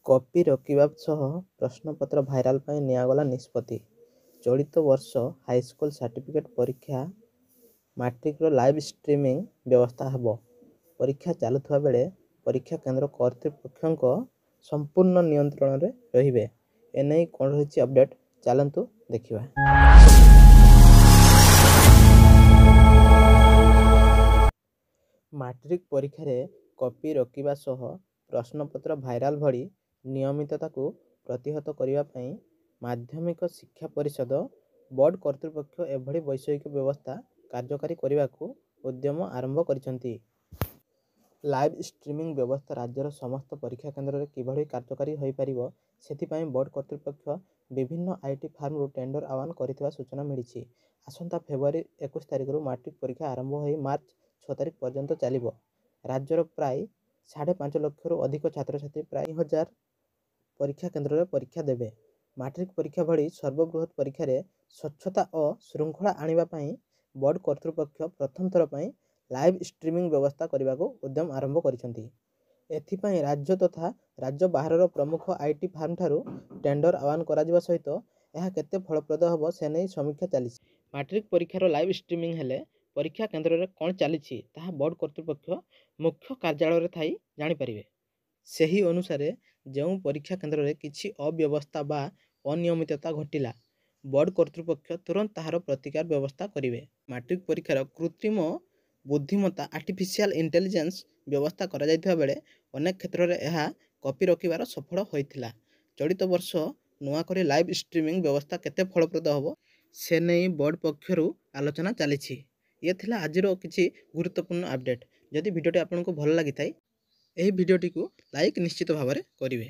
Copy ରୋକିବା ସହ ପ୍ରଶ୍ନପତ୍ର ଭାଇରାଲ୍ ପାଇଁ ନିଆଗଲା ନିଷ୍ପତ୍ତି। ଚଳିତ ବର୍ଷ ହାଇସ୍କୁଲ ସାର୍ଟିଫିକେଟ୍ ପରୀକ୍ଷା ମାଟ୍ରିକର ଲାଇଭ୍ ଷ୍ଟ୍ରିମିଂ ବ୍ୟବସ୍ଥା ହେବ। ପରୀକ୍ଷା ଚାଲୁଥିବା ବେଳେ ପରୀକ୍ଷା କେନ୍ଦ୍ର କର୍ତ୍ତୃପକ୍ଷଙ୍କ ସମ୍ପୂର୍ଣ୍ଣ ନିୟନ୍ତ୍ରଣରେ ରହିବେ। ଏନେଇ କ'ଣ ରହିଛି ଅପଡେଟ୍, ଚାଲନ୍ତୁ ଦେଖିବା। ମାଟ୍ରିକ ପରୀକ୍ଷାରେ କପି ରୋକିବା ସହ ପ୍ରଶ୍ନପତ୍ର ଭାଇରାଲ୍ ଭଳି ନିୟମିତତାକୁ ପ୍ରତିହତ କରିବା ପାଇଁ ମାଧ୍ୟମିକ ଶିକ୍ଷା ପରିଷଦ ବୋର୍ଡ କର୍ତ୍ତୃପକ୍ଷ ଏଭଳି ବୈଷୟିକ ବ୍ୟବସ୍ଥା କାର୍ଯ୍ୟକାରୀ କରିବାକୁ ଉଦ୍ୟମ ଆରମ୍ଭ କରିଛନ୍ତି। ଲାଇଭ୍ ଷ୍ଟ୍ରିମିଂ ବ୍ୟବସ୍ଥା ରାଜ୍ୟର ସମସ୍ତ ପରୀକ୍ଷା କେନ୍ଦ୍ରରେ କିଭଳି କାର୍ଯ୍ୟକାରୀ ହୋଇପାରିବ, ସେଥିପାଇଁ ବୋର୍ଡ କର୍ତ୍ତୃପକ୍ଷ ବିଭିନ୍ନ ଆଇଟି ଫାର୍ମରୁ ଟେଣ୍ଡର ଆହ୍ୱାନ କରିଥିବା ସୂଚନା ମିଳିଛି। ଆସନ୍ତା ଫେବୃଆରୀ 21 ତାରିଖରୁ ମାଟ୍ରିକ ପରୀକ୍ଷା ଆରମ୍ଭ ହୋଇ ମାର୍ଚ୍ଚ 6 ତାରିଖ ପର୍ଯ୍ୟନ୍ତ ଚାଲିବ। ରାଜ୍ୟର ପ୍ରାୟ 5.5 ଲକ୍ଷରୁ ଅଧିକ ଛାତ୍ରଛାତ୍ରୀ ପ୍ରାୟ 3,000 ପରୀକ୍ଷା କେନ୍ଦ୍ରରେ ପରୀକ୍ଷା ଦେବେ। ମାଟ୍ରିକ ପରୀକ୍ଷା ଭଳି ସର୍ବବୃହତ୍ ପରୀକ୍ଷାରେ ସ୍ୱଚ୍ଛତା ଓ ଶୃଙ୍ଖଳା ଆଣିବା ପାଇଁ ବୋର୍ଡ କର୍ତ୍ତୃପକ୍ଷ ପ୍ରଥମ ଥର ପାଇଁ ଲାଇଭ୍ ଷ୍ଟ୍ରିମିଂ ବ୍ୟବସ୍ଥା କରିବାକୁ ଉଦ୍ୟମ ଆରମ୍ଭ କରିଛନ୍ତି। ଏଥିପାଇଁ ରାଜ୍ୟ ତଥା ରାଜ୍ୟ ବାହାରର ପ୍ରମୁଖ ଆଇଟି ଫାର୍ମଠାରୁ ଟେଣ୍ଡର ଆହ୍ୱାନ କରାଯିବା ସହିତ ଏହା କେତେ ଫଳପ୍ରଦ ହେବ ସେ ନେଇ ସମୀକ୍ଷା ଚାଲିଛି। ମାଟ୍ରିକ ପରୀକ୍ଷାର ଲାଇଭ୍ ଷ୍ଟ୍ରିମିଂ ହେଲେ ପରୀକ୍ଷା କେନ୍ଦ୍ରରେ କ'ଣ ଚାଲିଛି ତାହା ବୋର୍ଡ କର୍ତ୍ତୃପକ୍ଷ ମୁଖ୍ୟ କାର୍ଯ୍ୟାଳୟରେ ଥାଇ ଜାଣିପାରିବେ। ସେହି ଅନୁସାରେ ଯେଉଁ ପରୀକ୍ଷା କେନ୍ଦ୍ରରେ କିଛି ଅବ୍ୟବସ୍ଥା ବା ଅନିୟମିତତା ଘଟିଲା, ବୋର୍ଡ କର୍ତ୍ତୃପକ୍ଷ ତୁରନ୍ତ ତାହାର ପ୍ରତିକାର ବ୍ୟବସ୍ଥା କରିବେ। ମାଟ୍ରିକ ପରୀକ୍ଷାର କୃତ୍ରିମ ବୁଦ୍ଧିମତ୍ତା ଆର୍ଟିଫିସିଆଲ ଇଣ୍ଟେଲିଜେନ୍ସ ବ୍ୟବସ୍ଥା କରାଯାଇଥିବା ବେଳେ ଅନେକ କ୍ଷେତ୍ରରେ ଏହା କପି ରୋକିବାରେ ସଫଳ ହୋଇଥିଲା। ଚଳିତ ବର୍ଷ ନୂଆକରି ଲାଇଭ୍ ଷ୍ଟ୍ରିମିଂ ବ୍ୟବସ୍ଥା କେତେ ଫଳପ୍ରଦ ହେବ ସେ ନେଇ ବୋର୍ଡ ପକ୍ଷରୁ ଆଲୋଚନା ଚାଲିଛି। ଇଏ ଥିଲା ଆଜିର କିଛି ଗୁରୁତ୍ୱପୂର୍ଣ୍ଣ ଅପଡେଟ୍। ଯଦି ଭିଡ଼ିଓଟି ଆପଣଙ୍କୁ ଭଲ ଲାଗିଥାଏ ଏହି ଭିଡ଼ିଓଟିକୁ ଲାଇକ୍ ନିଶ୍ଚିତ ଭାବରେ କରିବେ।